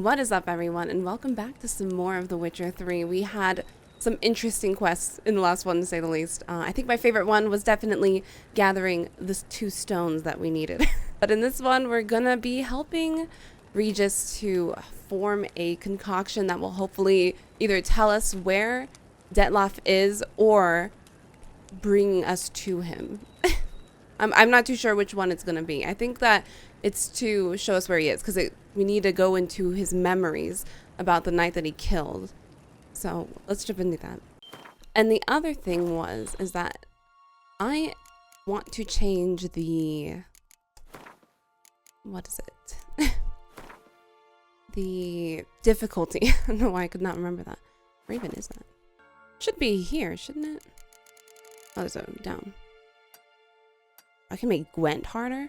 What is up, everyone, and welcome back to some more of The Witcher 3. We had some interesting quests in the last one, to say the least. I think my favorite one was definitely gathering the 2 stones that we needed. But in this one, we're gonna be helping Regis to form a concoction that will hopefully either tell us where Detloff is or bring us to him. I'm not too sure which one it's gonna be. I think that it's to show us where he is, because we need to go into his memories about the night that he killed. So let's jump into that. And the other thing is that I want to change the, what is it? The difficulty. I don't know why I could not remember that. Where even is that? Should be here, shouldn't it? Oh, there's a down. I can make Gwent harder.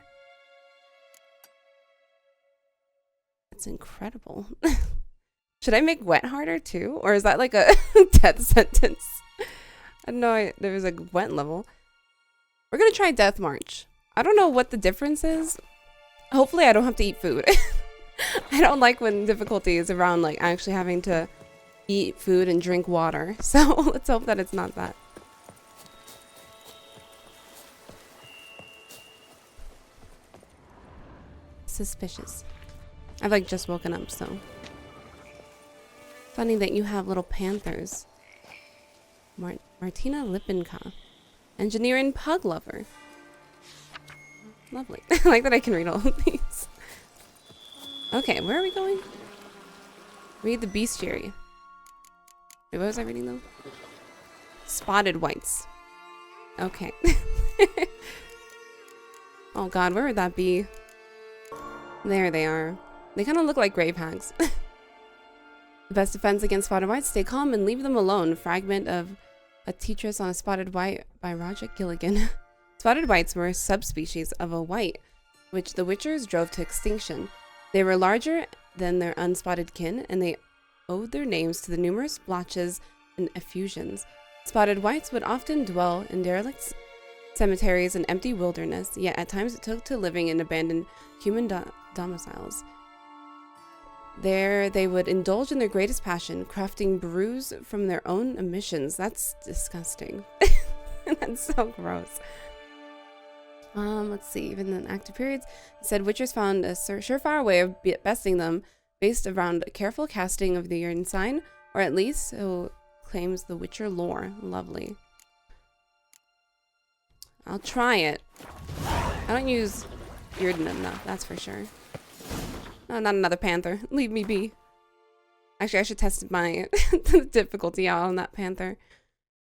That's incredible. Should I make Gwent harder too? Or is that like a death sentence? I know there was a Gwent level. We're gonna try Death March. I don't know what the difference is. Hopefully I don't have to eat food. I don't like when difficulty is around like actually having to eat food and drink water. So let's hope that it's not that. Suspicious. I've like just woken up, so funny that you have little panthers. Martina Lipinka, engineering pug lover. Lovely. I like that I can read all of these. Okay, where are we going? Read the bestiary. Wait, what was I reading though? Spotted wights. Okay. Oh god, where would that be? There they are. They kind of look like grave hags. The best defense against spotted wights: stay calm and leave them alone. Fragment of A Teatress on a Spotted Wight by Roger Gilligan. Spotted wights were a subspecies of a wight, which the Witchers drove to extinction. They were larger than their unspotted kin, and they owed their names to the numerous blotches and effusions. Spotted wights would often dwell in derelict cemeteries and empty wilderness, yet at times it took to living in abandoned human domiciles. There they would indulge in their greatest passion, crafting brews from their own emissions. That's disgusting. That's so gross. Let's see. Even in active periods, it said Witchers found a surefire way of besting them based around careful casting of the urn sign, or at least so claims the Witcher lore. Lovely. I'll try it. I don't use Yrden enough, that's for sure. Oh, not another panther. Leave me be. Actually, I should test my difficulty out on that panther.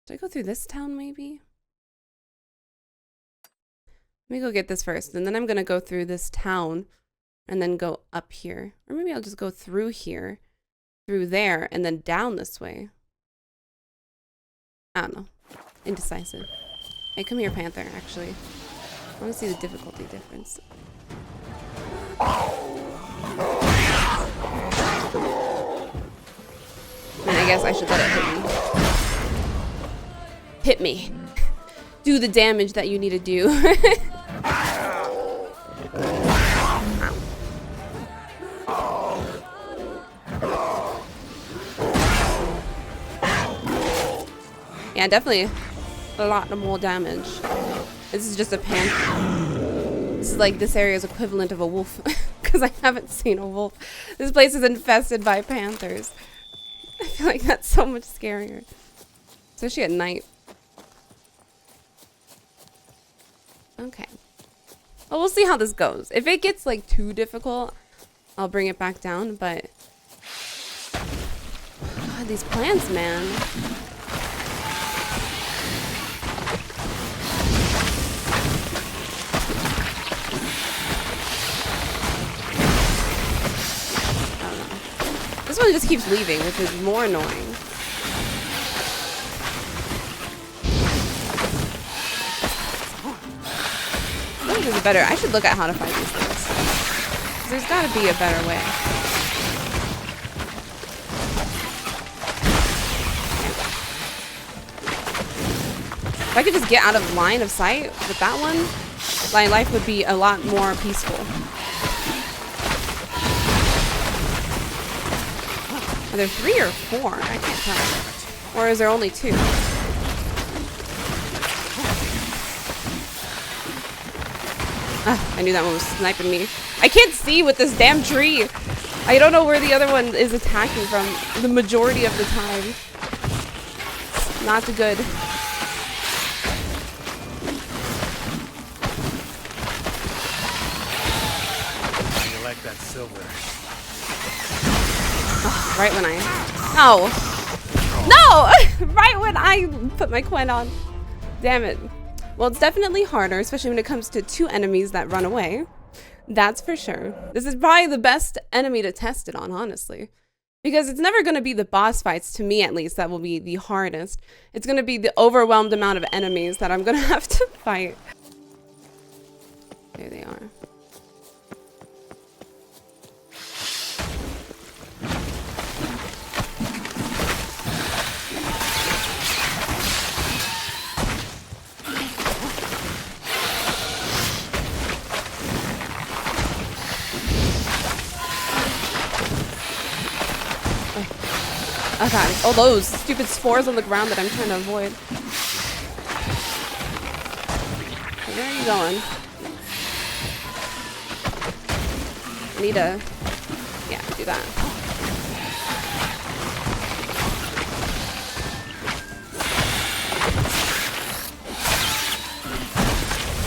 Should I go through this town, maybe? Let me go get this first, and then I'm gonna go through this town, and then go up here. Or maybe I'll just go through here, through there, and then down this way. I don't know. Indecisive. Hey, come here, panther, actually. I want to see the difficulty difference. I mean, I guess I should let it hit me. Hit me. Do the damage that you need to do. Yeah, definitely a lot more damage. This is just a panther. This is like this area's equivalent of a wolf. Because I haven't seen a wolf. This place is infested by panthers. I feel like that's so much scarier. Especially at night. Okay. Well, we'll see how this goes. If it gets like too difficult, I'll bring it back down, but God, these plants, man. This one just keeps leaving, which is more annoying. I think there's a better. I should look at how to fight these things. There's got to be a better way. If I could just get out of line of sight with that one, my life would be a lot more peaceful. Are there 3 or 4? I can't tell. Or is there only 2? Ah, I knew that one was sniping me. I can't see with this damn tree. I don't know where the other one is attacking from the majority of the time. Not good. You like that silver? Oh, right when I... No! No! Right when I put my Quinn on. Damn it. Well, it's definitely harder, especially when it comes to 2 enemies that run away. That's for sure. This is probably the best enemy to test it on, honestly. Because it's never going to be the boss fights, to me at least, that will be the hardest. It's going to be the overwhelmed amount of enemies that I'm going to have to fight. There they are. Oh god, all those stupid spores on the ground that I'm trying to avoid. Where are you going? I need to... Yeah, do that.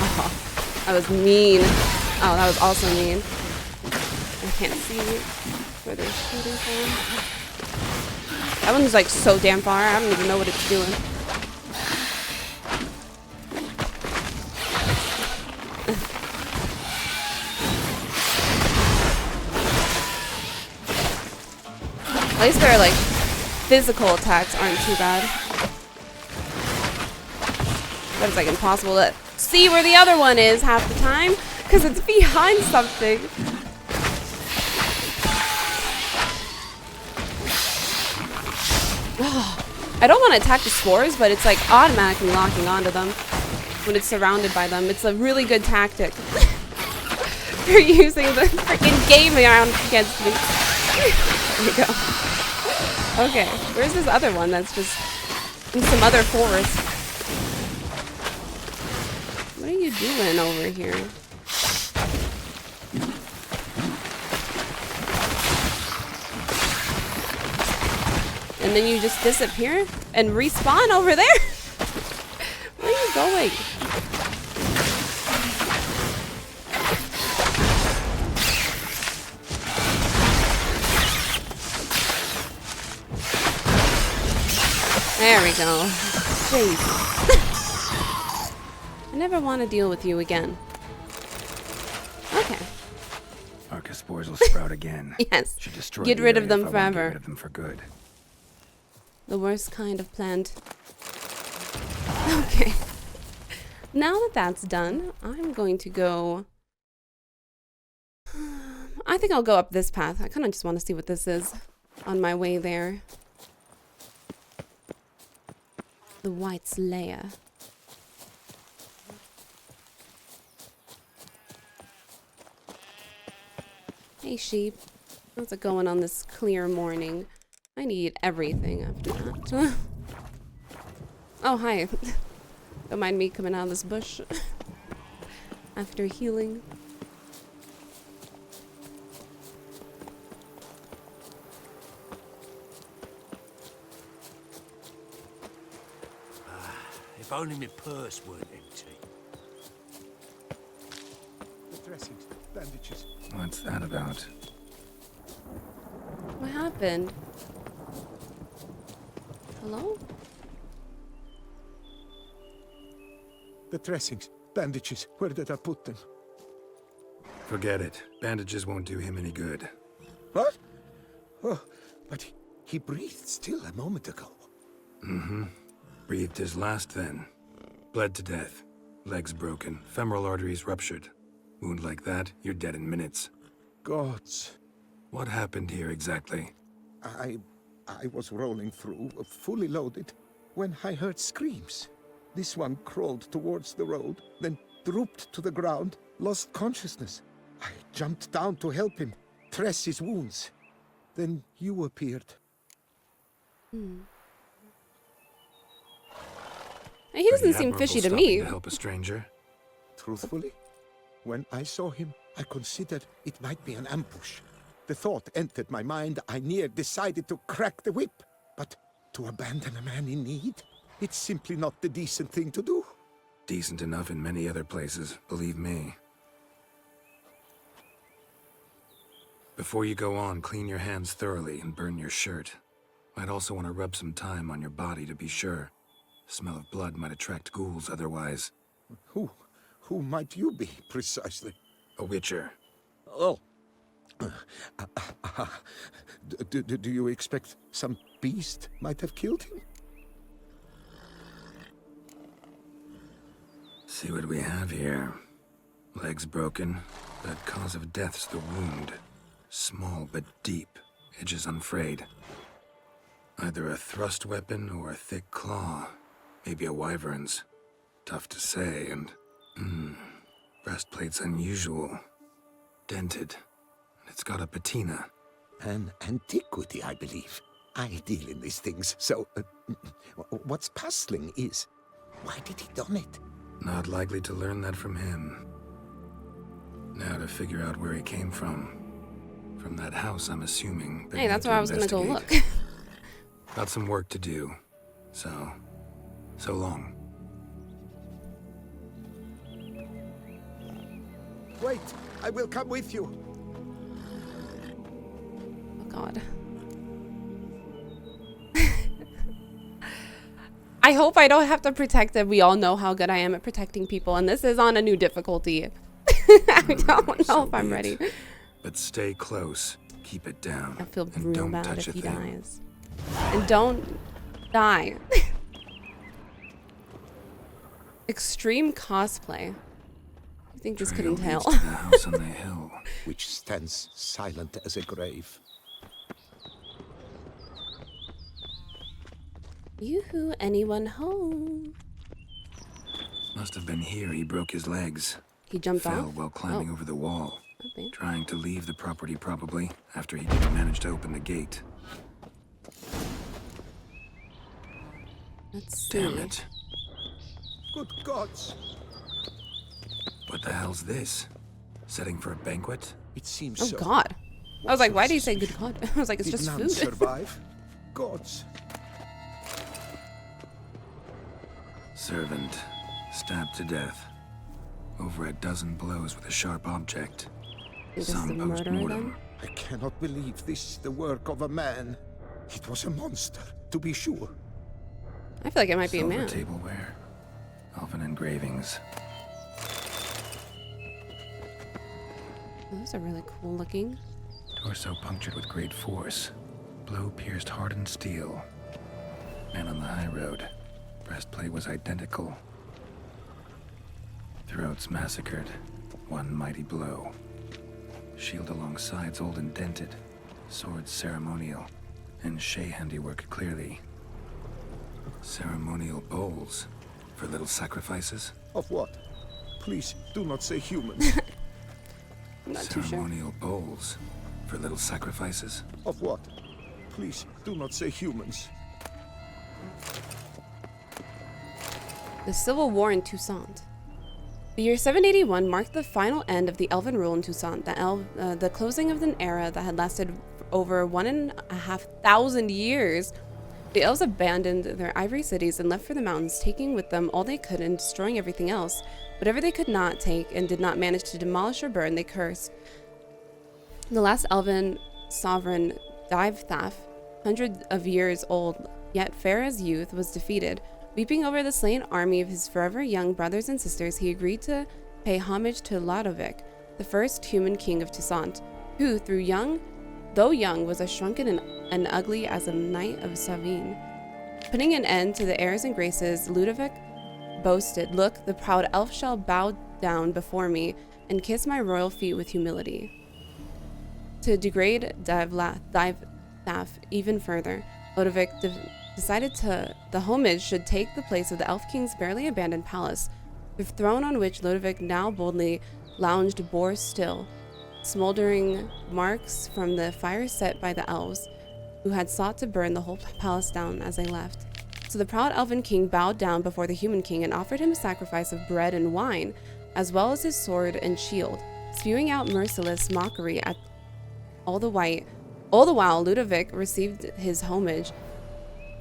Oh, that was mean. Oh, that was also mean. I can't see where they're shooting from. That one's like so damn far, I don't even know what it's doing. At least their like physical attacks aren't too bad. But it's like impossible to see where the other one is half the time because it's behind something. I don't want to attack the spores, but it's like automatically locking onto them when it's surrounded by them. It's a really good tactic for using the freaking game around against me. There we go. Okay, where's this other one that's just in some other forest? What are you doing over here? And then you just disappear and respawn over there? Where are you going? There we go. Jeez. I never want to deal with you again. Okay. Arca spores will sprout again. Yes. Should destroy Get the rid of area them if I want to forever. Get rid of them for good. The worst kind of plant. Okay. Now that that's done, I'm going to go... I think I'll go up this path. I kind of just want to see what this is on my way there. The wight's lair. Hey sheep. How's it going on this clear morning? I need everything after that. Oh, hi. Don't mind me coming out of this bush after healing. If only my purse weren't empty. The dressings, bandages. What's that about? What happened? Hello? The dressings, bandages. Where did I put them? Forget it. Bandages won't do him any good. What? Oh, but he breathed still a moment ago. Mm-hmm. Breathed his last then. Bled to death. Legs broken. Femoral arteries ruptured. Wound like that, you're dead in minutes. Gods. What happened here exactly? I was rolling through, fully loaded, when I heard screams. This one crawled towards the road, then drooped to the ground, lost consciousness. I jumped down to help him, dress his wounds. Then you appeared. And he doesn't seem Pretty fishy to admirable me. stopping to help a stranger. Truthfully, when I saw him, I considered it might be an ambush. The thought entered my mind, I near decided to crack the whip. But to abandon a man in need? It's simply not the decent thing to do. Decent enough in many other places, believe me. Before you go on, clean your hands thoroughly and burn your shirt. Might also want to rub some thyme on your body to be sure. Smell of blood might attract ghouls otherwise. Who might you be, precisely? A witcher. Oh. Do you expect some beast might have killed him? See what we have here. Legs broken, but cause of death's the wound. Small but deep, edges unfrayed. Either a thrust weapon or a thick claw. Maybe a wyvern's. Tough to say, and... breastplate's unusual. Dented. It's got a patina. An antiquity, I believe. I deal in these things, so... what's puzzling is... why did he don it? Not likely to learn that from him. Now to figure out where he came from. From that house, I'm assuming. Hey, that's where I was gonna go look. Got some work to do. So long. Wait, I will come with you. Oh god. I hope I don't have to protect it. We all know how good I am at protecting people, and this is on a new difficulty. I don't know if I'm ready. But stay close. Keep it down. I feel and real don't bad touch if a he thing. dies. And don't die. Extreme cosplay. I think this could Trail entail. leads to the house on the hill. Which stands silent as a grave. Yoo-hoo, anyone home? Must have been here he broke his legs. He jumped Fell off? while climbing Oh. over the wall. Okay. Trying to leave the property probably, after he didn't manage to open the gate. Let's see. Damn it. Good gods! What the hell's this? Setting for a banquet? It seems Oh so. god. I was like, why What's do you say so good god? I was like, it's Did just none food. survive? Gods. Servant. Stabbed to death. Over a dozen blows with a sharp object. This is Some a murderer then? post-mortem. I cannot believe this is the work of a man. It was a monster, to be sure. I feel like it might be a Silver man. tableware. Elven engravings. Oh, those are really cool looking. Torso punctured with great force. Blow pierced hardened steel. Man on the high road. Breastplate was identical. Throats massacred. One mighty blow. Shield along sides old and dented. Swords ceremonial. And Shay handiwork clearly. Ceremonial bowls. For little sacrifices? Of what? Please, do not say human. I'm not too sure. Ceremonial bowls. For little sacrifices? Of what? Please, do not say humans. The Civil War in Toussaint. The year 781 marked the final end of the Elven rule in Toussaint, the closing of an era that had lasted over 1,500 years. The elves abandoned their ivory cities and left for the mountains, taking with them all they could and destroying everything else. Whatever they could not take and did not manage to demolish or burn, they cursed. The last elven sovereign, Divethaf, hundreds of years old, yet fair as youth, was defeated. Weeping over the slain army of his forever young brothers and sisters, he agreed to pay homage to Lodovic, the first human king of Toussaint, who, though young, was as shrunken and ugly as a knight of Savine. Putting an end to the airs and graces, Ludovic boasted, "Look, the proud elf shall bow down before me and kiss my royal feet with humility." To degrade Divethaf even further, Ludovic decided the homage should take the place of the elf king's barely abandoned palace. The throne on which Ludovic now boldly lounged bore still smoldering marks from the fire set by the elves. who had sought to burn the whole palace down as they left. So the proud elven king bowed down before the human king and offered him a sacrifice of bread and wine, as well as his sword and shield, spewing out merciless mockery at all the while Ludovic received his homage,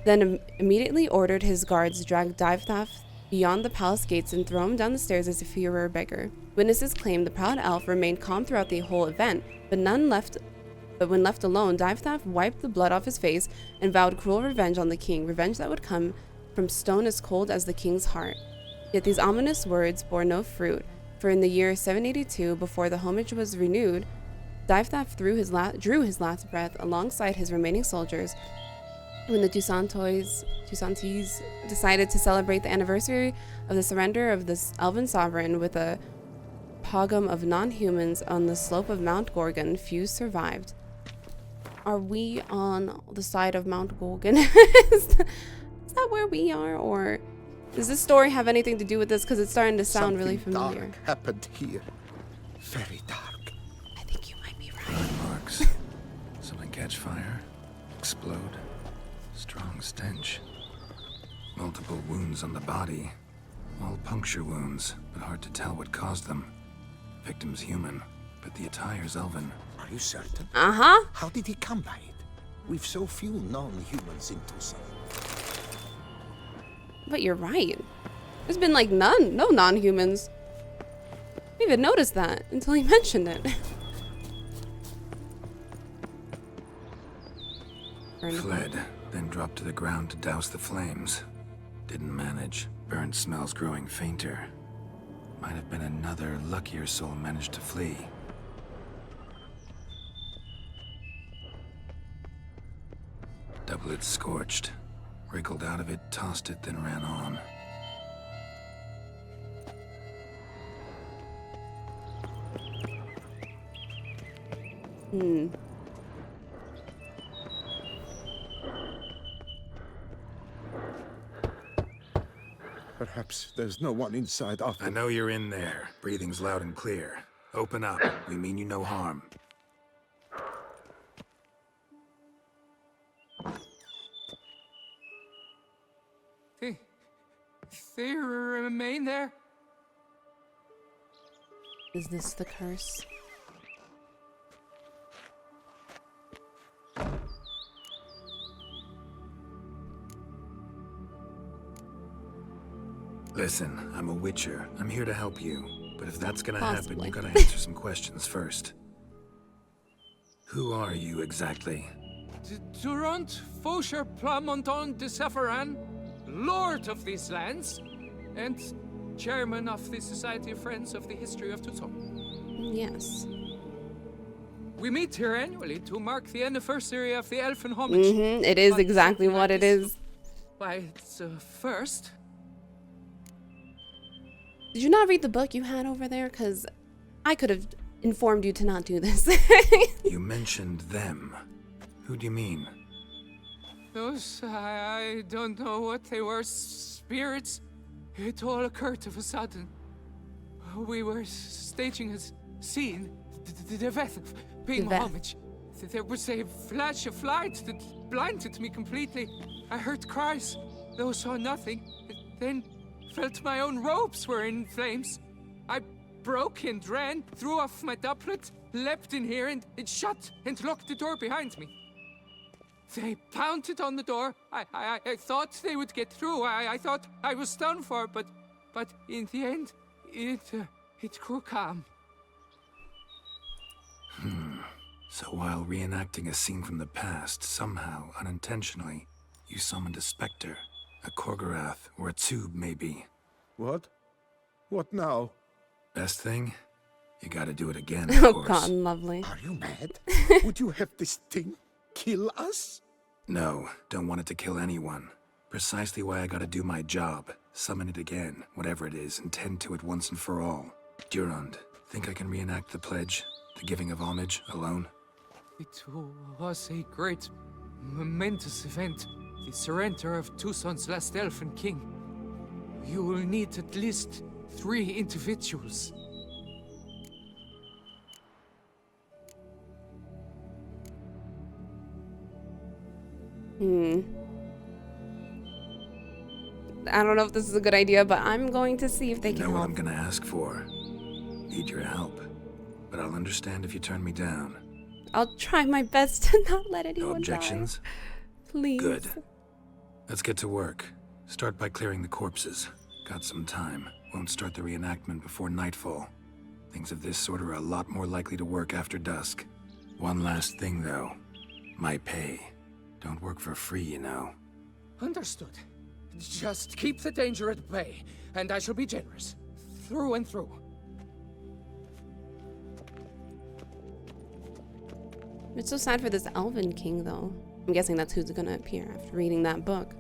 then immediately ordered his guards to drag Dyfthalf beyond the palace gates and throw him down the stairs as if he were a beggar. Witnesses claim the proud elf remained calm throughout the whole event, but when left alone, Dyfthalf wiped the blood off his face and vowed cruel revenge on the king, revenge that would come from stone as cold as the king's heart. Yet these ominous words bore no fruit, for in the year 782, before the homage was renewed, Dyfthalf drew his last breath alongside his remaining soldiers when the Toussaintes decided to celebrate the anniversary of the surrender of this elven sovereign with a pogrom of non-humans on the slope of Mount Gorgon. Few survived. Are we on the side of Mount Gorgon? Is that where we are, or does this story have anything to do with this? Because it's starting to sound really familiar. Dark happened here. Very dark. I think you might be right. Blood marks. Something catch fire. Explode. Strong stench. Multiple wounds on the body. All puncture wounds, but hard to tell what caused them. Victim's human, but the attire's elven. Are you certain? Uh-huh. How did he come by it? We've so few non-humans in Tucson. But you're right. There's been like no non-humans. I didn't even notice that until he mentioned it. Fled, then dropped to the ground to douse the flames. Didn't manage. Burnt smells growing fainter. Might have been another luckier soul managed to flee. Doublet scorched. Wriggled out of it, tossed it, then ran on. Perhaps there's no one inside after. I know you're in there. Breathing's loud and clear. Open up. We mean you no harm. They remain there? Is this the curse? Listen, I'm a witcher. I'm here to help you. But if that's gonna happen, Possibly. you gotta answer some questions first. Who are you exactly? Durant Faucher Plamonton de Safaran, Lord of these lands, and Chairman of the Society of Friends of the History of Tucson. Yes. We meet here annually to mark the anniversary of the Elfin homage. It is But exactly something what like it this- is. Why, it's first. Did you not read the book you had over there? Because I could have informed you to not do this. You mentioned them. Who do you mean? Those, I don't know what they were, spirits. It all occurred of a sudden. We were staging a scene, the death of paying Death. homage. There was a flash of light that blinded me completely. I heard cries, though saw nothing. Then felt my own robes were in flames. I broke and ran, threw off my doublet, leapt in here and it shut and locked the door behind me. They pounded on the door. I thought they would get through. I thought I was done for, but in the end, it grew calm. So while reenacting a scene from the past, somehow, unintentionally, you summoned a specter, a Korgorath, or a tube, maybe. What? What now? Best thing? You gotta do it again, of Oh course. god, lovely. Are you mad? Would you have this thing kill us? No, don't want it to kill anyone. Precisely why I gotta do my job. Summon it again, whatever it is, and tend to it once and for all. Durand, think I can reenact the pledge? The giving of homage, alone? It was a great, momentous event. The surrender of Tucson's last elfin king. You will need at least 3 individuals. I don't know if this is a good idea, but I'm going to see if they You can know what help. I'm gonna ask for. Need your help. But I'll understand if you turn me down. I'll try my best to not let anyone No objections? die. Please. Good. Let's get to work. Start by clearing the corpses. Got some time. Won't start the reenactment before nightfall. Things of this sort are a lot more likely to work after dusk. One last thing, though. My pay. Don't work for free, you know. Understood. Just keep the danger at bay, and I shall be generous. Through and through. It's so sad for this Elven King, though. I'm guessing that's who's gonna appear after reading that book.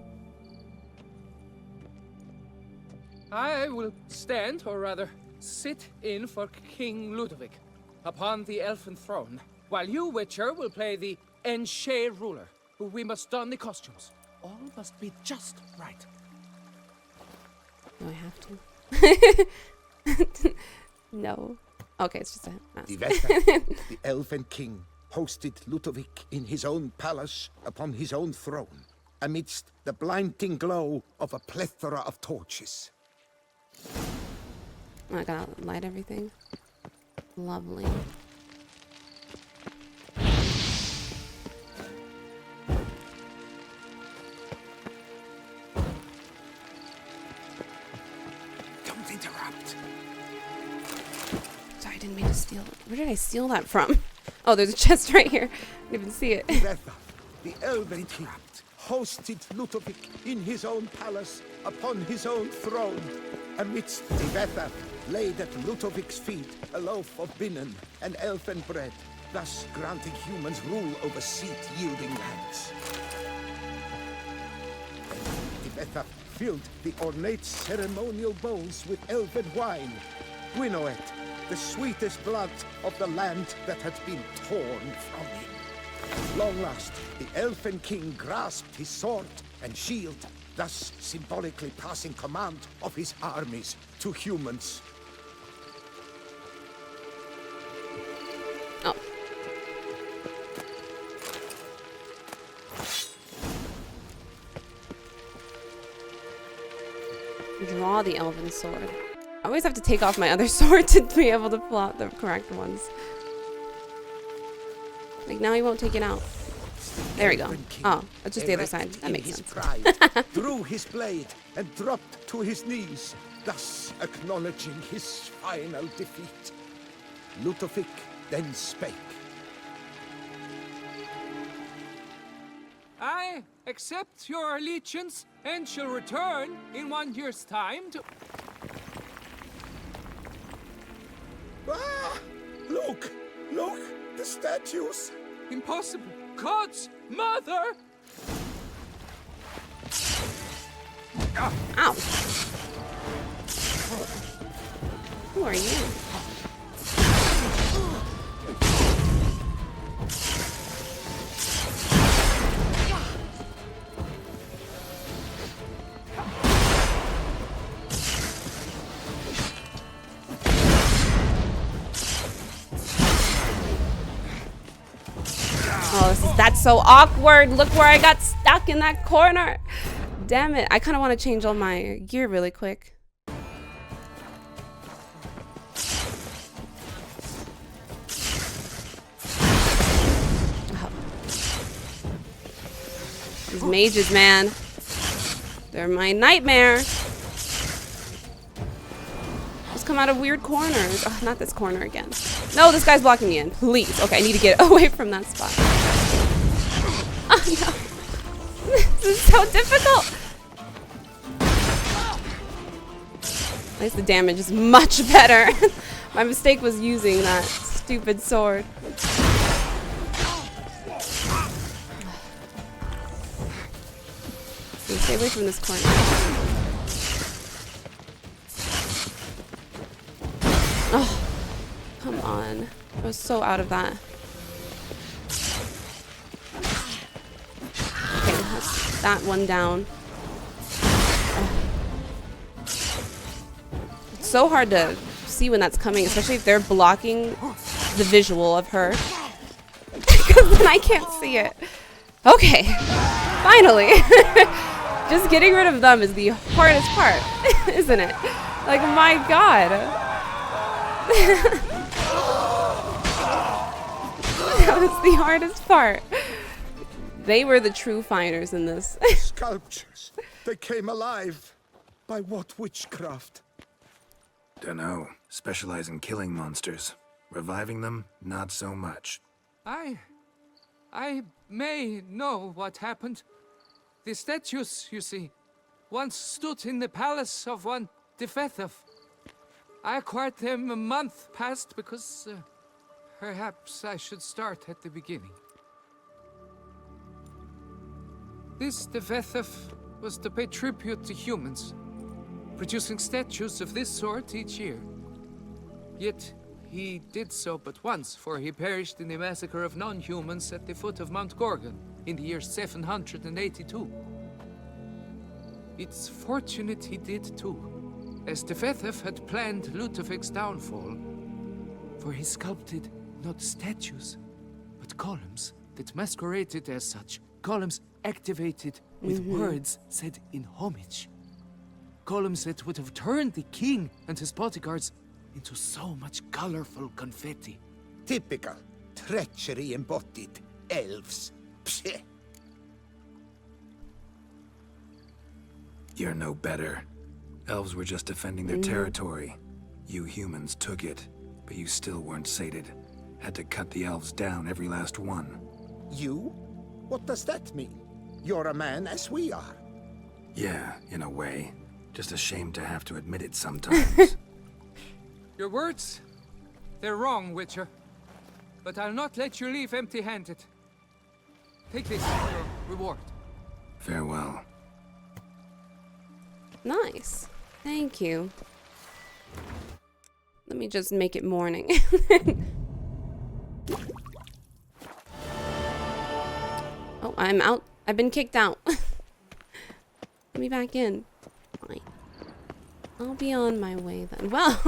I will stand, or rather, sit in for King Ludovic upon the elfin throne, while you, Witcher, will play the Enche ruler. We must don the costumes. All must be just right. Do I have to? No. Okay, it's just a mask. The Elven King hosted Ludovic in his own palace upon his own throne, amidst the blinding glow of a plethora of torches. Oh, I gotta light everything. Lovely. Don't interrupt. Sorry, I didn't mean to steal it. Where did I steal that from? Oh, there's a chest right here. I didn't even see it. Vyarah, the Elven King, hosted Ludovic in his own palace upon his own throne, amidst Vyarah laid at Ludovic's feet a loaf of binnen and elfin bread, thus granting humans rule over seat-yielding lands. Vyarah filled the ornate ceremonial bowls with elfin wine, Gwinoet, the sweetest blood of the land that had been torn from him. At long last, the Elfin King grasped his sword and shield, thus symbolically passing command of his armies to humans. Oh. Draw the elven sword. I always have to take off my other sword to be able to pull out the correct ones. Like, now he won't take it out. There we go. Oh, that's just the other side. That makes sense. Pride, drew his blade and dropped to his knees, thus acknowledging his final defeat. Ludovic then spake. I accept your allegiance and shall return in 1 year's time to... Ah! Look! Look! The statues! Impossible! God's mother! Ow. Who are you? Oh, that's so awkward. Look where I got stuck in that corner. Damn it. I kind of want to change all my gear really quick. Oh. These mages, man. They're my nightmare. Just come out of weird corners. Oh, not this corner again. No, this guy's blocking me in. Please. Okay, I need to get away from that spot. Oh, no. This is so difficult. At least the damage is much better. My mistake was using that stupid sword. Okay, stay away from this corner. Oh, come on. I was so out of that. Okay, that's that one down. It's so hard to see when that's coming, especially if they're blocking the visual of her. Because then I can't see it. Okay. Finally! Just getting rid of them is the hardest part, isn't it? Like, my god. That was the hardest part. They were the true fighters in this. Sculptures. They came alive. By what witchcraft? Dunno. Specialize in killing monsters. Reviving them, not so much. I may know what happened. The statues, you see, once stood in the palace of one Defethov. I acquired them a month past because perhaps I should start at the beginning. This Defethov was to pay tribute to humans, producing statues of this sort each year. Yet he did so but once, for he perished in the massacre of non-humans at the foot of Mount Gorgon in the year 782. It's fortunate he did too, as Defethov had planned Ludovic's downfall, for he sculpted not statues, but columns that masqueraded as such. Columns activated with words said in homage. Columns that would have turned the king and his bodyguards into so much colorful confetti. Typical. Treachery embodied. Elves. Psheh. You're no better. Elves were just defending their territory. You humans took it, but you still weren't sated. Had to cut the elves down, every last one. You? What does that mean? You're a man as we are. Yeah, in a way. Just ashamed to have to admit it sometimes. Your words, they're wrong, Witcher. But I'll not let you leave empty-handed. Take this as your reward. Farewell. Nice. Thank you. Let me just make it morning. Oh, I'm out. I've been kicked out. Let me back in. Fine. I'll be on my way then. Well,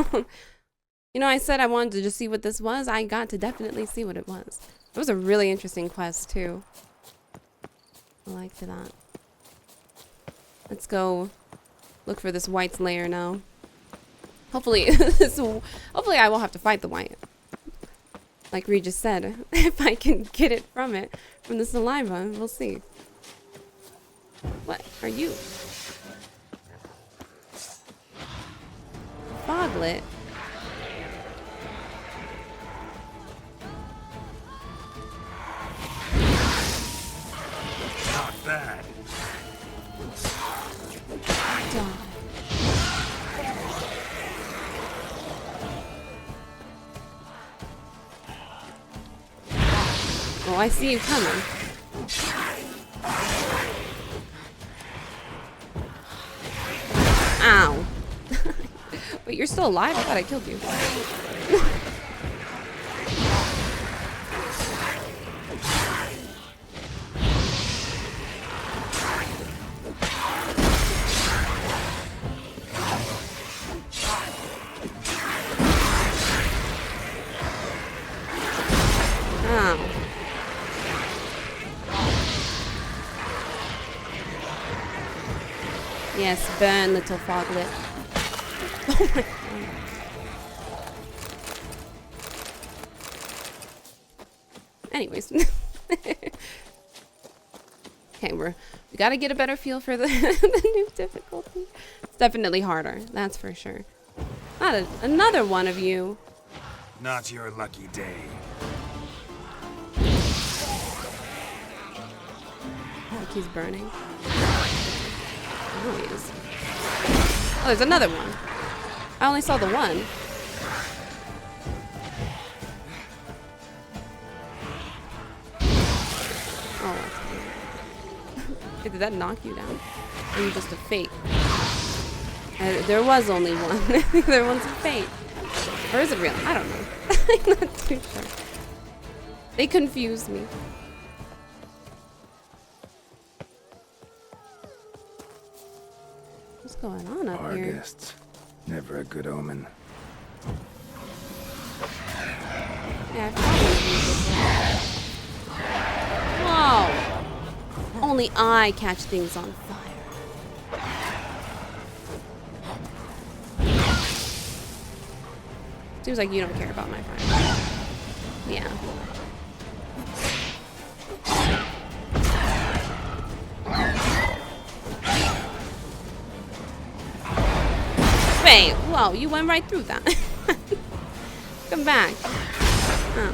you know, I said I wanted to just see what this was. I got to definitely see what it was. It was a really interesting quest, too. I liked that. Let's go look for this wight's lair now. Hopefully, hopefully I won't have to fight the wight. Like Regis said, if I can get it from the saliva, we'll see. What are you? Foglet? Not bad. Die. Oh, I see you coming. Ow. Wait, you're still alive? I thought I killed you. Ow. Yes, burn, little foglet. Oh my god. Anyways. Okay, we gotta get a better feel for the, the new difficulty. It's definitely harder, that's for sure. Not another one of you. Not your lucky day. Like he's burning. Oh, he is. Oh, there's another one. I only saw the one. Oh, that's weird. Did that knock you down? Or are you just a fake? There was only one. The other one's a fake. Or is it real? I don't know. I'm not too sure. They confused me. What's going on up here? Argists. Never a good omen. Yeah, I've probably used it. Whoa! Only I catch things on fire. Seems like you don't care about my fire. Yeah. Wait, whoa, you went right through that. Come back. Oh.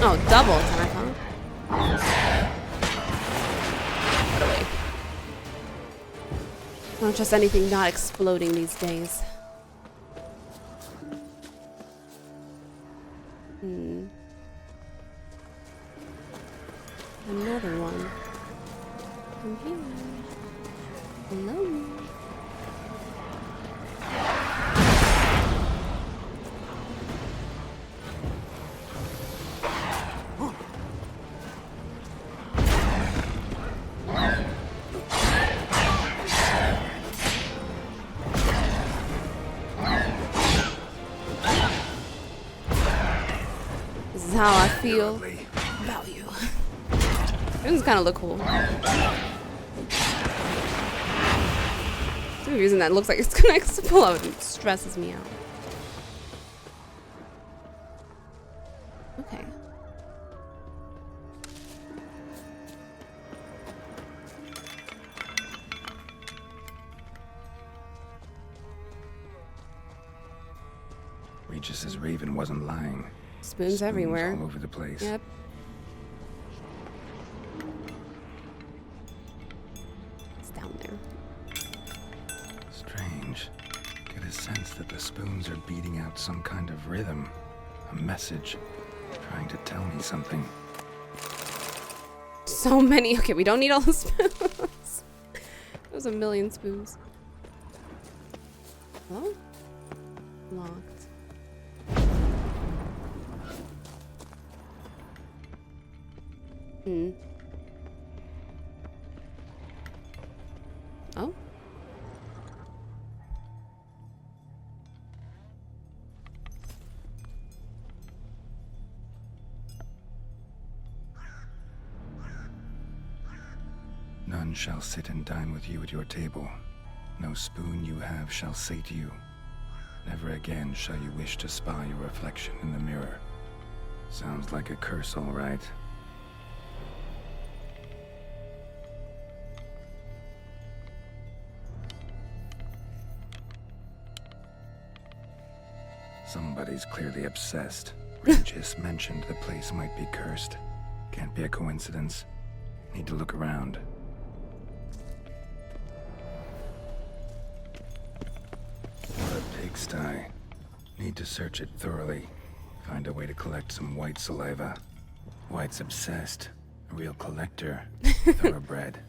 Oh, double attack, huh? Get away. I don't trust anything not exploding these days. Another one. Come here. Hello. This is how I feel about you. This kind of look cool. The reason that looks like it's gonna explode stresses me out. Okay. Regis's raven wasn't lying. Spoons everywhere. All over the place. Yep. It's down there. Strange. Get a sense that the spoons are beating out some kind of rhythm. A message. Trying to tell me something. So many. Okay, we don't need all the spoons. There's a million spoons. Oh? Locked. Hmm. Oh? None shall sit and dine with you at your table. No spoon you have shall sate you. Never again shall you wish to spy your reflection in the mirror. Sounds like a curse, all right. Somebody's clearly obsessed. Regis mentioned the place might be cursed. Can't be a coincidence. Need to look around. What a pigsty. Need to search it thoroughly. Find a way to collect some wight saliva. Wight's obsessed. A real collector. Thoroughbred.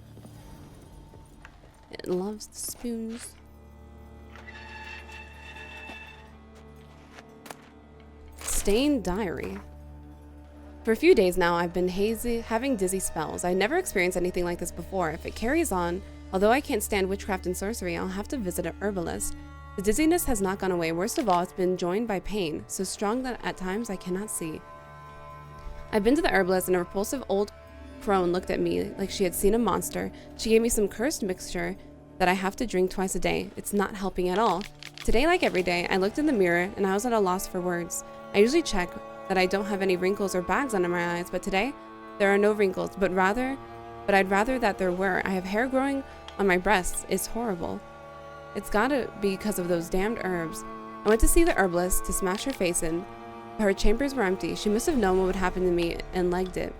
It loves the spoons. Stained diary. For a few days now, I've been hazy, having dizzy spells. I never experienced anything like this before. If it carries on, although I can't stand witchcraft and sorcery, I'll have to visit an herbalist. The dizziness has not gone away. Worst of all, it's been joined by pain, so strong that at times I cannot see. I've been to the herbalist, and a repulsive old crone looked at me like she had seen a monster. She gave me some cursed mixture that I have to drink twice a day. It's not helping at all. Today, like every day, I looked in the mirror, and I was at a loss for words. I usually check that I don't have any wrinkles or bags under my eyes, but today there are no wrinkles, but I'd rather that there were. I have hair growing on my breasts. It's horrible. It's gotta be because of those damned herbs. I went to see the herbalist to smash her face in, but her chambers were empty. She must have known what would happen to me and legged it.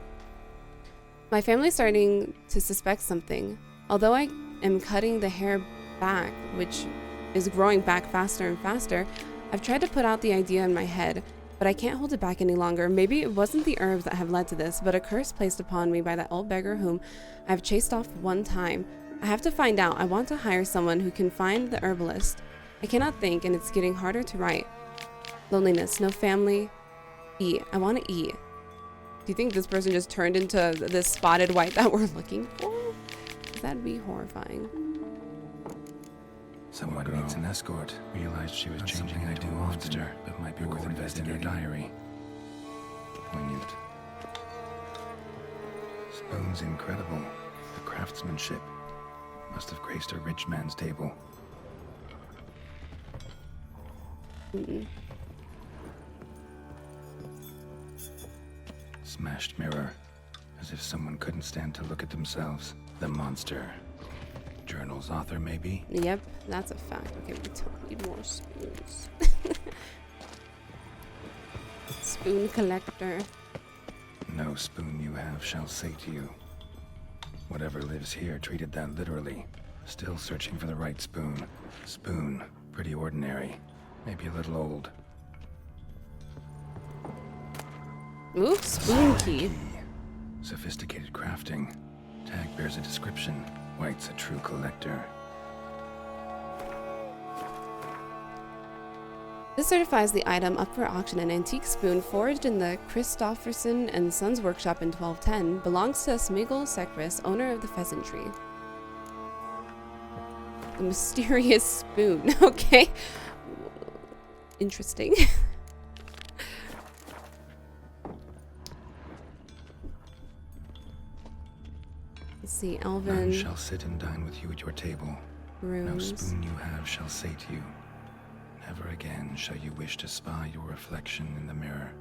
My family's starting to suspect something. Although I am cutting the hair back, which is growing back faster and faster, I've tried to put out the idea in my head, but I can't hold it back any longer. Maybe it wasn't the herbs that have led to this, but a curse placed upon me by that old beggar whom I've chased off one time. I have to find out. I want to hire someone who can find the herbalist. I cannot think, and it's getting harder to write. Loneliness, no family. Eat. I want to eat. Do you think this person just turned into this spotted wight that we're looking for? That'd be horrifying. Someone needs an escort. Realized she was changing into a monster, but might be worth investigating. Diary. spoon's incredible. The craftsmanship must have graced a rich man's table. Smashed mirror, as if someone couldn't stand to look at themselves. The monster. Journal's author, maybe? Yep, that's a fact. Okay, we don't need more spoons. Spoon collector. No spoon you have shall say to you. Whatever lives here treated that literally. Still searching for the right spoon. Spoon, pretty ordinary. Maybe a little old. Ooh, spoon key. Sophisticated crafting. Tag bears a description. Wight's a true collector. This certifies the item up for auction. An antique spoon forged in the Christofferson and Sons workshop in 1210 belongs to Smigel Sekris, owner of the pheasantry. The mysterious spoon. Okay. Interesting. Let's see, Elven. None shall sit and dine with you at your table. Runes. No spoon you have shall say to you. Never again shall you wish to spy your reflection in the mirror.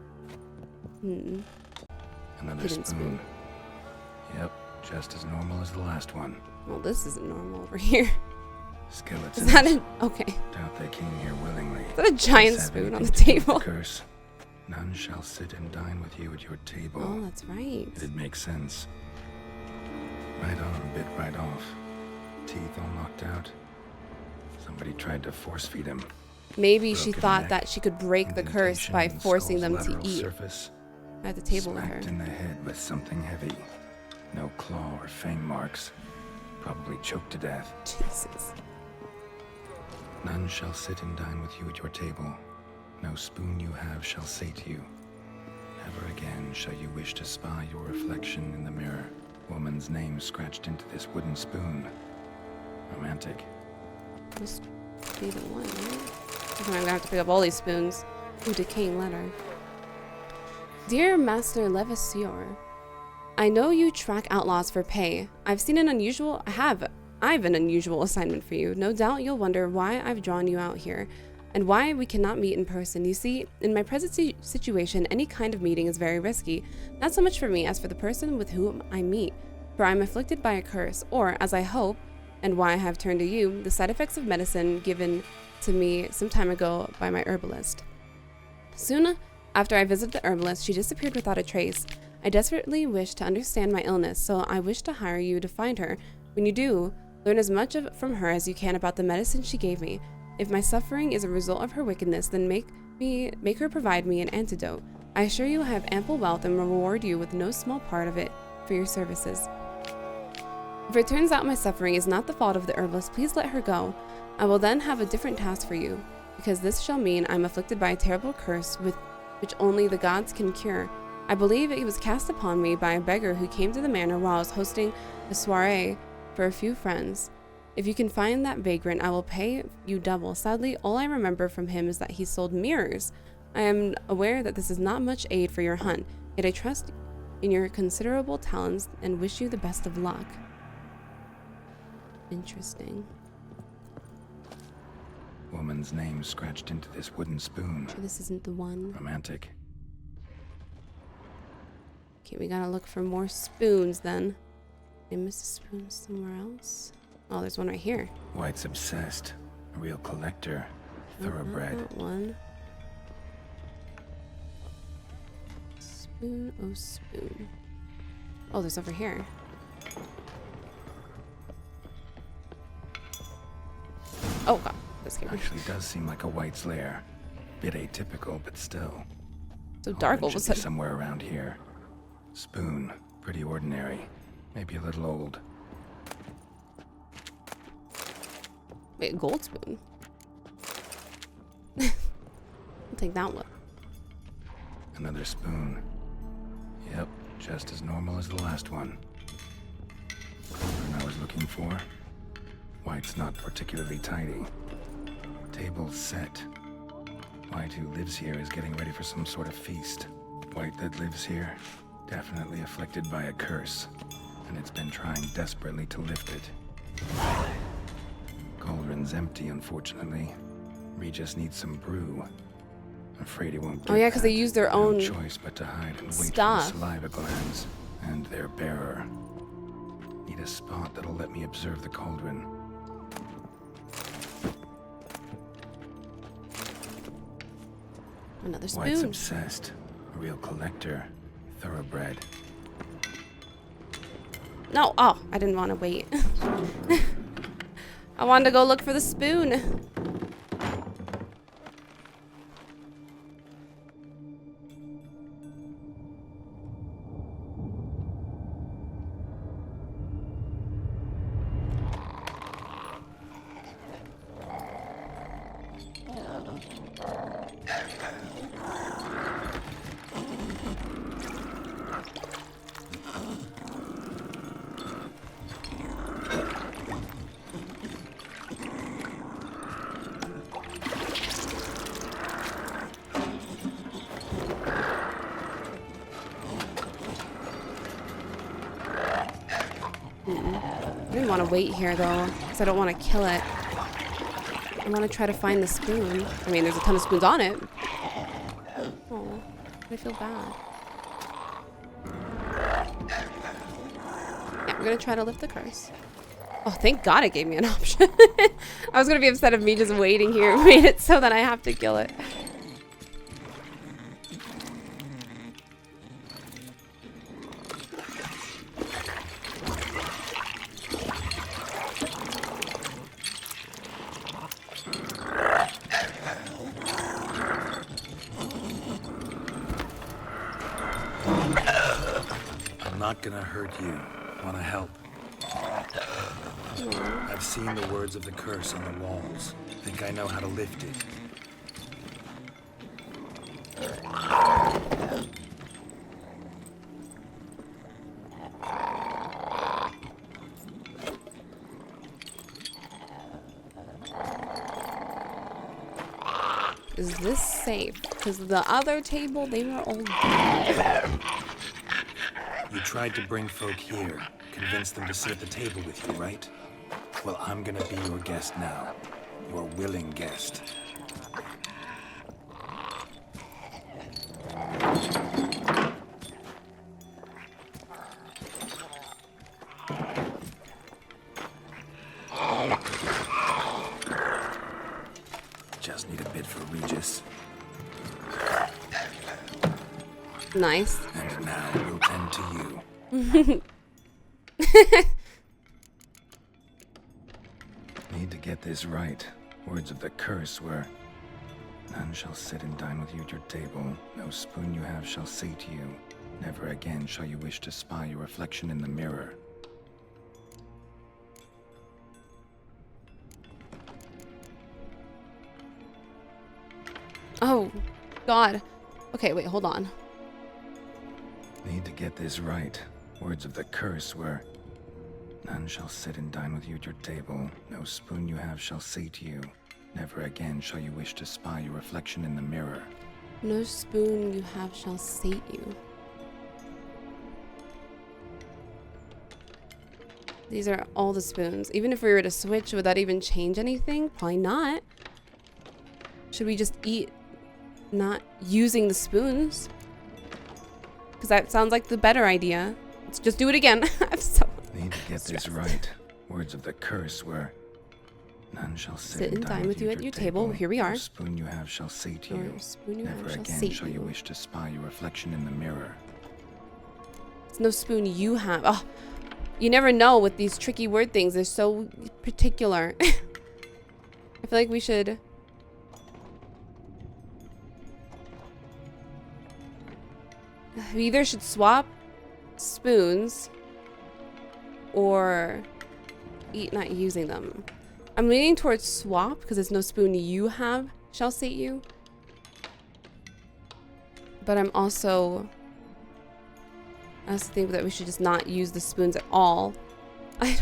Another Hidden spoon. Yep, just as normal as the last one. Well, this isn't normal over here. Skeletons. Is that an... Okay. Doubt they came here willingly. Is that a giant Does have spoon on anything the to do with table? Curse. None shall sit and dine with you at your table. Oh, that's right. It'd make sense. Right on, bit right off. Teeth all knocked out. Somebody tried to force feed him. Maybe she Broken thought neck, that she could break the curse by indentation in forcing them skull's to lateral eat surface. at the table with her. Smacked in the head with something heavy. No claw or fang marks. Probably choked to death. Jesus. None shall sit and dine with you at your table. No spoon you have shall say to you. Never again shall you wish to spy your reflection in the mirror. Woman's name scratched into this wooden spoon. Romantic. Must be the one, right? I'm gonna have to pick up all these spoons. Ooh, decaying letter. Dear Master Levasseur, I know you track outlaws for pay. I've an unusual assignment for you. No doubt you'll wonder why I've drawn you out here, and why we cannot meet in person. You see, in my present situation, any kind of meeting is very risky. Not so much for me as for the person with whom I meet, for I am afflicted by a curse, or, as I hope, and why I have turned to you, the side effects of medicine given to me some time ago by my herbalist. Soon after I visited the herbalist, she disappeared without a trace. I desperately wish to understand my illness, so I wish to hire you to find her. When you do, learn as much from her as you can about the medicine she gave me. If my suffering is a result of her wickedness, then make her provide me an antidote. I assure you I have ample wealth and will reward you with no small part of it for your services. If it turns out my suffering is not the fault of the herbalist, please let her go. I will then have a different task for you, because this shall mean I am afflicted by a terrible curse which only the gods can cure. I believe it was cast upon me by a beggar who came to the manor while I was hosting a soiree for a few friends. If you can find that vagrant, I will pay you double. Sadly, all I remember from him is that he sold mirrors. I am aware that this is not much aid for your hunt, yet I trust in your considerable talents and wish you the best of luck. Interesting. Woman's name scratched into this wooden spoon. Sure this isn't the one. Romantic. Okay, we gotta look for more spoons then. I missed a spoon somewhere else. Oh, there's one right here. Wight's obsessed. A real collector. Thoroughbred. Not that one. Spoon, oh spoon. Oh, there's over here. Oh god, this scared me. Actually does seem like a wight's lair. Bit atypical, but still. So dark all of a Should be sudden. somewhere around here. Spoon. Pretty ordinary. Maybe a little old. Wait, a gold spoon. I'll take that one. Another spoon. Yep, just as normal as the last one. What I was looking for? Wight's not particularly tidy. Table's set. Wight who lives here is getting ready for some sort of feast. Wight that lives here, Definitely afflicted by a curse, and it's been trying desperately to lift it. Cauldron's empty, unfortunately. We just need some brew. Afraid he won't get Oh yeah, because they that. use their No own choice but to hide and wait stuff. for the saliva glands and their bearer. Need a spot that'll let me observe the cauldron. Another Wight's spoon. obsessed. A real collector. Thoroughbred. No, oh, I didn't want to wait. I wanted to go look for the spoon. I didn't want to wait here though, because I don't want to kill it. I want to try to find the spoon. I mean, there's a ton of spoons on it. Oh, I feel bad. Yeah, we're gonna try to lift the curse. Oh, thank God it gave me an option. I was gonna be upset if me just waiting here made it so that I have to kill it. I'm not gonna hurt you. Wanna help? I've seen the words of the curse on the walls. Think I know how to lift it. Is this safe? Because the other table, they were all dead. You tried to bring folk here, convince them to sit at the table with you, right? Well, I'm gonna be your guest now. Your willing guest. Just need a bit for Regis. Nice. And now we'll tend to you. Need to get this right. Words of the curse were, none shall sit and dine with you at your table. No spoon you have shall sate you. Never again shall you wish to spy your reflection in the mirror. Oh, God. Okay, wait, hold on. Need to get this right. Words of the curse were, none shall sit and dine with you at your table. No spoon you have shall sate you. Never again shall you wish to spy your reflection in the mirror. No spoon you have shall sate you. These are all the spoons. Even if we were to switch, would that even change anything? Probably not. Should we just eat not using the spoons? Because that sounds like the better idea. Let's just do it again. I'm so Need to get this right. Words of the curse were, none shall sit and dine with you at your table. Here we are. No spoon you have shall sate you. No spoon you Never have shall again sate shall you you. wish to spy your reflection in the mirror. It's no spoon you have. Oh, you never know with these tricky word things. They're so particular. I feel like we should... We either should swap spoons or eat not using them. I'm leaning towards swap because it's no spoon you have shall sate you. But I also think that we should just not use the spoons at all. I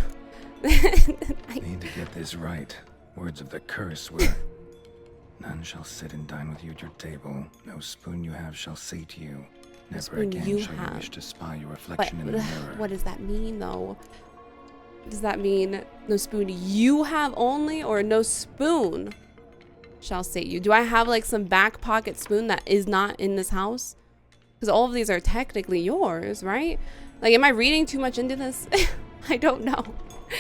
don't... Need to get this right. Words of the curse were, none shall sit and dine with you at your table. No spoon you have shall sate you. Never spoon again you shall you have. wish to spy your But reflection in the mirror. what does that mean, though? Does that mean no spoon you have only, or no spoon shall sate you? Do I have like some back pocket spoon that is not in this house? Because all of these are technically yours, right? Like, am I reading too much into this? I don't know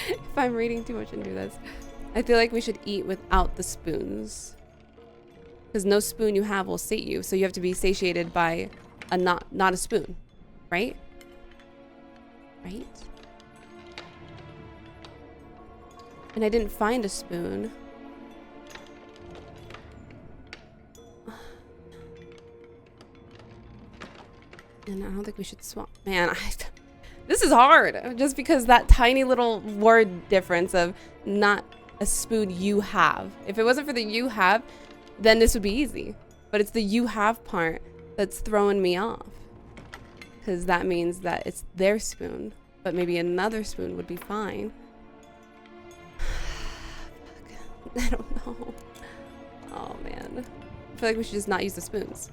if I'm reading too much into this. I feel like we should eat without the spoons. Because no spoon you have will sate you. So you have to be satiated by a not a spoon, right? Right? And I didn't find a spoon. And I don't think we should swap. Man, this is hard. Just because that tiny little word difference of not a spoon you have. If it wasn't for the you have, then this would be easy. But it's the you have part that's throwing me off. Because that means that it's their spoon. But maybe another spoon would be fine. I don't know. Oh, man. I feel like we should just not use the spoons.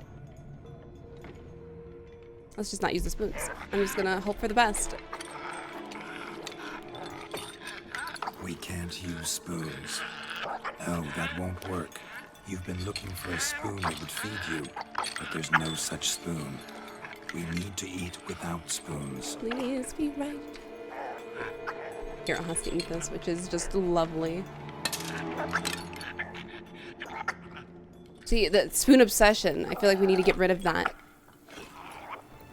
Let's just not use the spoons. I'm just gonna hope for the best. We can't use spoons. No, that won't work. You've been looking for a spoon that would feed you, but there's no such spoon. We need to eat without spoons. Please be right. Vyarah has to eat this, which is just lovely. See, the spoon obsession, I feel like we need to get rid of that.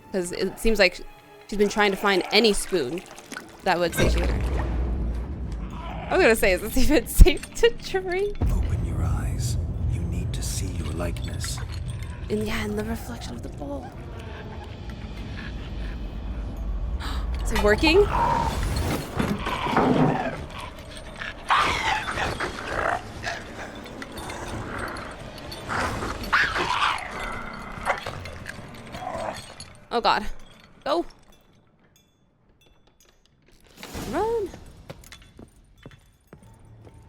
Because it seems like she's been trying to find any spoon that would satiate her. I was gonna say, is this even safe to drink? Open your eyes. You need to see your likeness. And yeah, in the reflection of the bowl. Is it working? Oh god. Go. Run.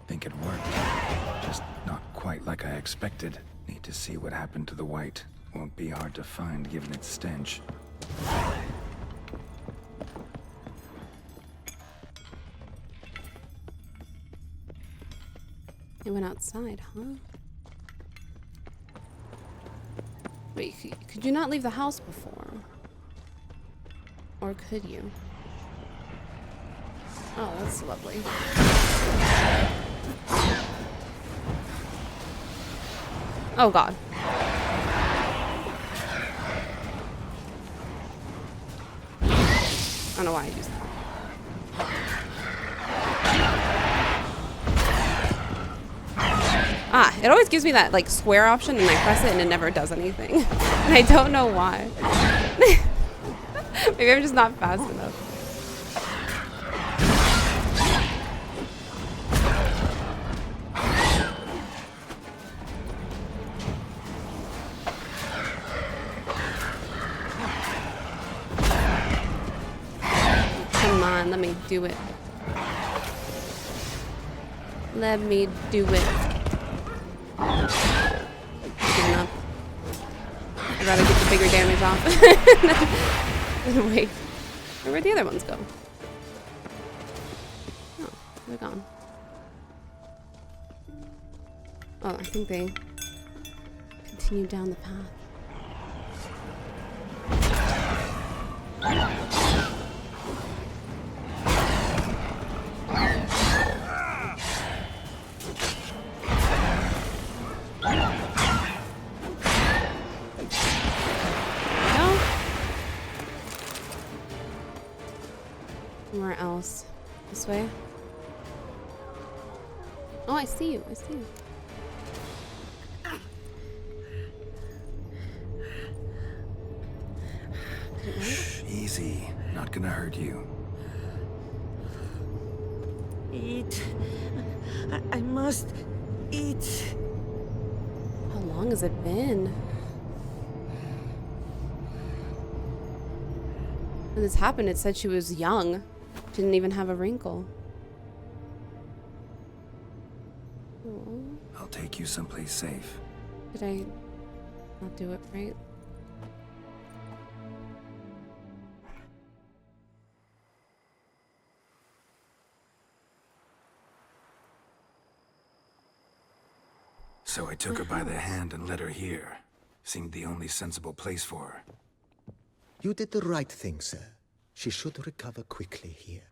Think it worked. Just not quite like I expected. Need to see what happened to the wight. Won't be hard to find given its stench. It went outside, huh? Wait, could you not leave the house before? Or could you? Oh, that's lovely. Oh god. I don't know why I used that. Ah, it always gives me that like square option and I press it and it never does anything. And I don't know why. Maybe I'm just not fast enough. Come on, let me do it. Let me do it. Giving up. I'd rather get the bigger damage off. than wait. Where'd the other ones go? Oh, they're gone. Oh, I think they continued down the path. Somewhere else. This way? Oh, I see you. I see you. Shh, easy. Not gonna hurt you. Eat. I must eat. How long has it been? When this happened, it said she was young. She didn't even have a wrinkle. Oh. I'll take you someplace safe. Did I not do it right? So I took her by the hand and led her here. Seemed the only sensible place for her. You did the right thing, sir. She should recover quickly here.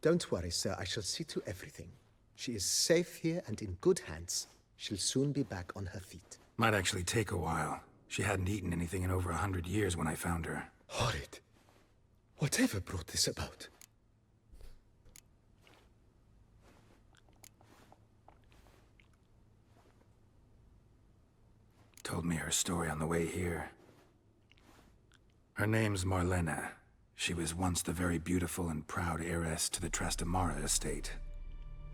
Don't worry, sir. I shall see to everything. She is safe here and in good hands. She'll soon be back on her feet. Might actually take a while. She hadn't eaten anything in over 100 years when I found her. Horrid. Whatever brought this about? Told me her story on the way here. Her name's Marlene. She was once the very beautiful and proud heiress to the Trastamara estate.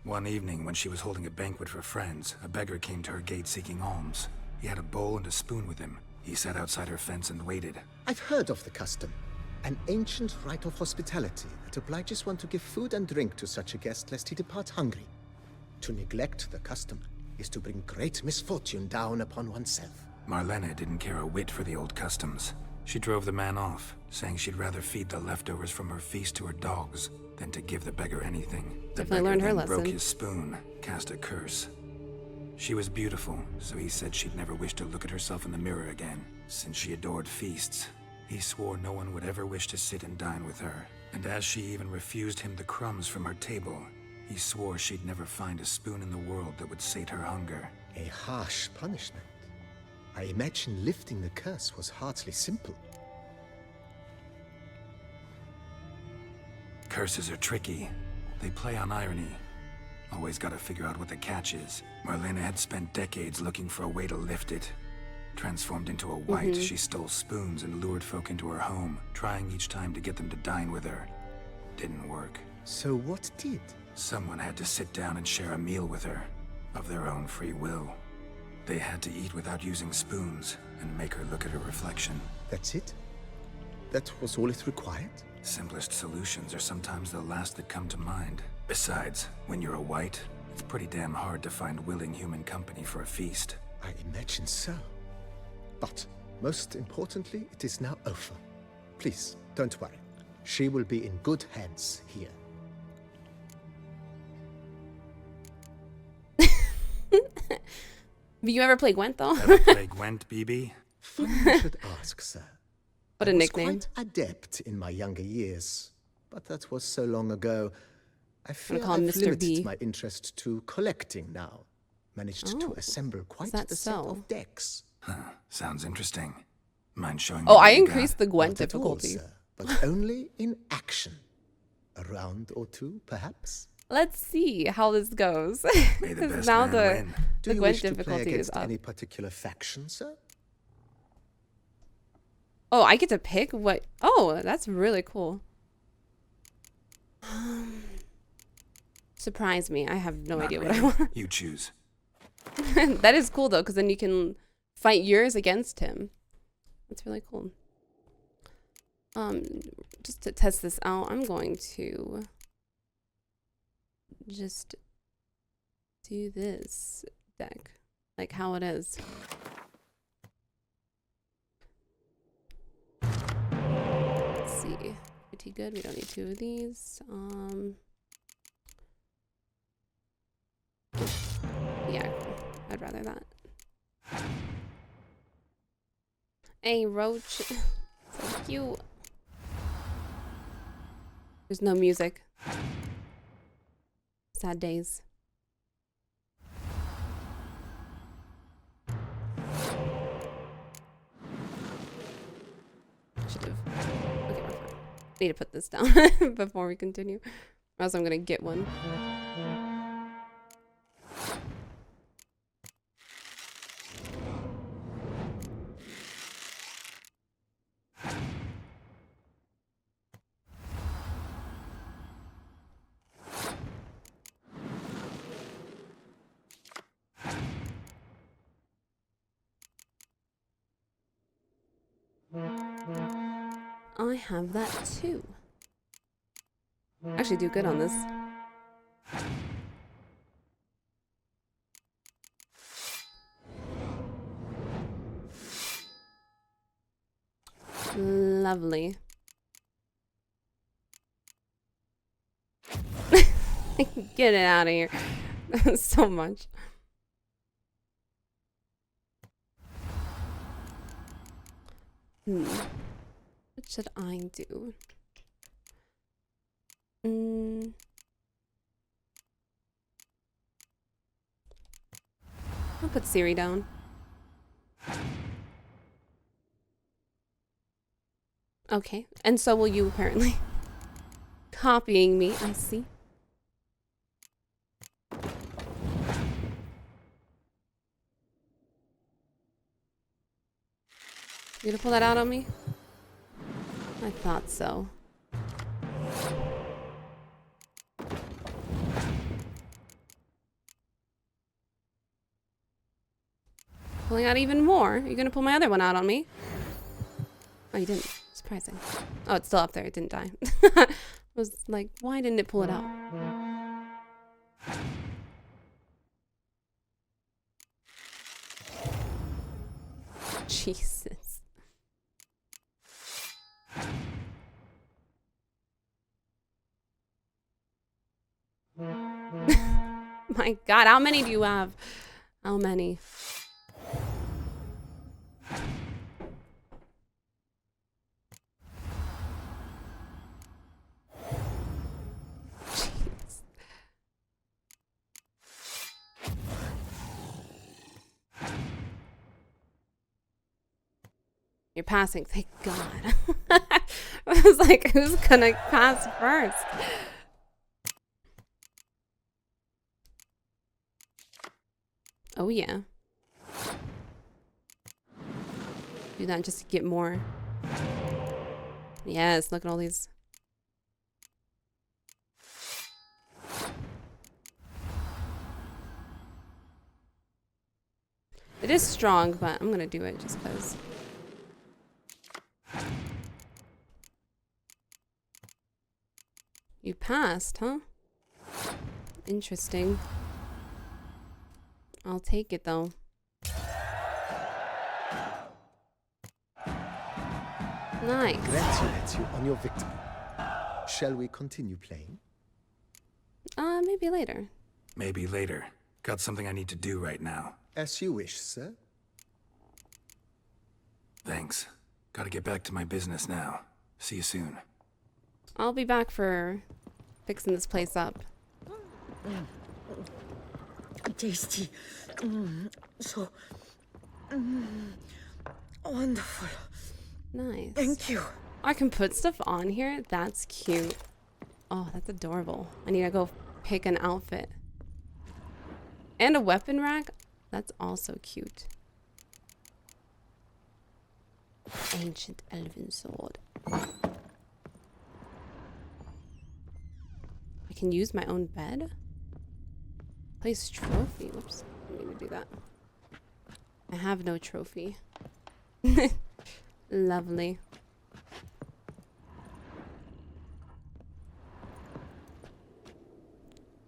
One evening, when she was holding a banquet for friends, a beggar came to her gate seeking alms. He had a bowl and a spoon with him. He sat outside her fence and waited. I've heard of the custom. An ancient rite of hospitality that obliges one to give food and drink to such a guest lest he depart hungry. To neglect the custom is to bring great misfortune down upon oneself. Marlene didn't care a whit for the old customs. She drove the man off, saying she'd rather feed the leftovers from her feast to her dogs than to give the beggar anything. The Definitely learned her then lesson. broke his spoon, cast a curse. She was beautiful, so he said she'd never wish to look at herself in the mirror again. Since she adored feasts, he swore no one would ever wish to sit and dine with her. And as she even refused him the crumbs from her table, he swore she'd never find a spoon in the world that would sate her hunger. A harsh punishment. I imagine lifting the curse was hardly simple. Curses are tricky. They play on irony. Always gotta figure out what the catch is. Marlene had spent decades looking for a way to lift it. Transformed into a wight, she stole spoons and lured folk into her home, trying each time to get them to dine with her. Didn't work. So what did? Someone had to sit down and share a meal with her, of their own free will. They had to eat without using spoons, and make her look at her reflection. That's it? That was all it required? Simplest solutions are sometimes the last that come to mind. Besides, when you're a wight, it's pretty damn hard to find willing human company for a feast. I imagine so. But, most importantly, it is now over. Please, don't worry. She will be in good hands here. Have you ever played Gwent, though? Ever play Gwent, BB? Funny you should ask, sir. What a I was nickname. quite adept in my younger years, but that was so long ago. I fear call him I've Mr. limited B. my interest to collecting now. Managed to assemble quite that the set so? of decks. Huh, sounds interesting. Mind showing me Oh, what I you got? increased the Gwent Not at all, difficulty. sir, but only in action. A round or two, perhaps? Let's see how this goes. May the Because best now man the, win. Do the you Gwent wish to play difficulty is against up. any particular faction, sir? Oh, I get to pick what? Oh, that's really cool. Surprise me. I have no Not idea really. what I want. You choose. That is cool, though, because then you can fight yours against him. That's really cool. Just to test this out, I'm going to just do this deck, like how it is. Let's see. Pretty good. We don't need two of these. Yeah, I'd rather that. Hey, Roach. So cute. There's no music. Sad days. Should have. Okay, we're fine. Need to put this down before we continue. Or else I'm gonna get one. I have that too. Actually do good on this. Lovely. Get it out of here. So much. What should I do? I'll put Siri down. Okay, and so will you apparently. Copying me, I see. You gonna pull that out on me? I thought so. Pulling out even more. You're gonna pull my other one out on me? Oh, you didn't. Surprising. Oh, it's still up there. It didn't die. I was like, why didn't it pull it out? Jesus. My God, how many do you have? How many? Jeez. You're passing, thank God. I was like, who's gonna pass first? Oh yeah. Do that just to get more. Yes, look at all these. It is strong, but I'm gonna do it just because. You passed, huh? Interesting. I'll take it though. Nice. Congratulate you on your victory. Shall we continue playing? Maybe later. Maybe later. Got something I need to do right now. As you wish, sir. Thanks. Gotta get back to my business now. See you soon. I'll be back for fixing this place up. Tasty. So wonderful. Nice. Thank you. I can put stuff on here? That's cute. Oh, that's adorable. I need to go pick an outfit. And a weapon rack? That's also cute. Ancient elven sword. I can use my own bed? Place trophy. Whoops. I need to do that. I have no trophy. Lovely.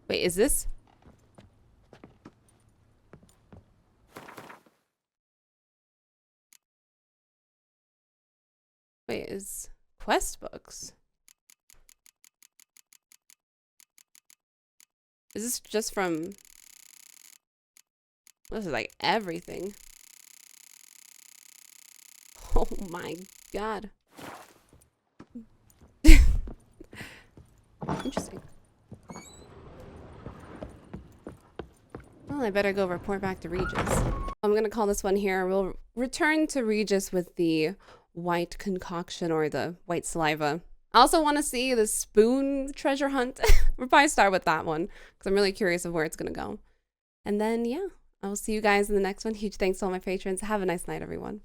Wait, is this? Wait, is quest books? Is this just from... This is like everything. Oh my God. Interesting. Well, I better go report back to Regis. I'm gonna call this one here. We'll return to Regis with the wight concoction or the wight saliva. I also want to see the spoon treasure hunt. We'll probably start with that one because I'm really curious of where it's gonna go. And then, yeah, I will see you guys in the next one. Huge thanks to all my patrons. Have a nice night, everyone.